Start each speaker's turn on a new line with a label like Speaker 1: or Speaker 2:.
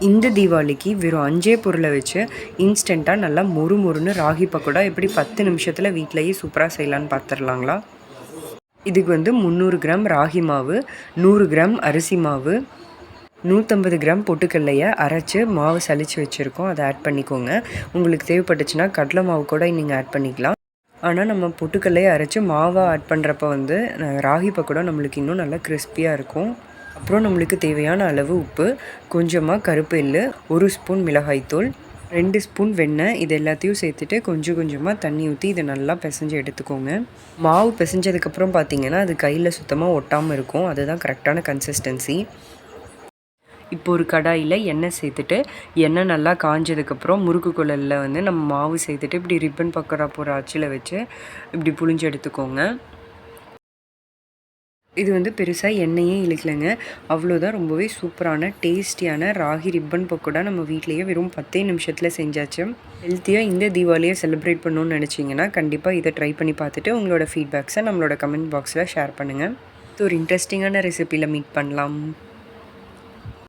Speaker 1: இந்த தீபாவளிக்கு வெறும் 5 பொருளை வச்சு இன்ஸ்டண்ட்டாக நல்லா மொறு மொறுன்னு ராகி பக்கோடா எப்படி 10 நிமிஷத்தில் வீட்டிலையே சூப்பராக செய்யலான்னு பார்த்துடலாங்களா. இதுக்கு 300 கிராம் ராகி மாவு, 100 கிராம் அரிசி மாவு, 150 கிராம் பொட்டுக்கல்லையை அரைச்சி மாவு சலித்து வச்சுருக்கோம். அதை ஆட் பண்ணிக்கோங்க. உங்களுக்கு தேவைப்பட்டுச்சுன்னா கடலை மாவு கூட நீங்கள் ஆட் பண்ணிக்கலாம். ஆனால் நம்ம பொட்டுக்கல்லையை அரைச்சி மாவை ஆட் பண்ணுறப்ப ராகி பக்கோடா நம்மளுக்கு இன்னும் நல்லா கிறிஸ்பியாக இருக்கும். அப்புறம் நம்மளுக்கு தேவையான அளவு உப்பு, கொஞ்சமாக கருப்பு எள்ளு, 1 ஸ்பூன் மிளகாய்த்தூள், 2 ஸ்பூன் வெண்ணெய், இது எல்லாத்தையும் சேர்த்துட்டு கொஞ்சம் கொஞ்சமாக தண்ணி ஊற்றி இதை நல்லா பிசைஞ்சு எடுத்துக்கோங்க. மாவு பிசைஞ்சதுக்கப்புறம் பார்த்திங்கன்னா அது கையில் சுத்தமாக ஒட்டாமல் இருக்கும். அதுதான் கரெக்டான கன்சிஸ்டன்சி. இப்போ ஒரு கடாயில் எண்ணெய் சேர்த்துட்டு எண்ணெய் நல்லா காஞ்சதுக்கப்புறம் முறுக்கு குழலில் நம்ம மாவு சேர்த்துட்டு இப்படி ரிப்பன் பக்கோடா போகிற அச்சில் வச்சு இப்படி புழிஞ்சு எடுத்துக்கோங்க. இது பெருசாக எண்ணெயே இழுக்கலைங்க. அவ்வளோதான். ரொம்பவே சூப்பரான டேஸ்டியான ராகி ரிப்பன் பக்கோடா நம்ம வீட்லேயே வெறும் 10 நிமிஷத்தில் செஞ்சாச்சு. ஹெல்த்தியாக இந்த தீபாவளியை செலிப்ரேட் பண்ணணும்னு நினச்சிங்கன்னா கண்டிப்பாக இதை ட்ரை பண்ணி பார்த்துட்டு உங்களோட ஃபீட்பேக்ஸை நம்மளோட கமெண்ட் பாக்ஸில் ஷேர் பண்ணுங்கள். இது ஒரு இன்ட்ரெஸ்டிங்கான ரெசிபியில் மீட் பண்ணலாம்.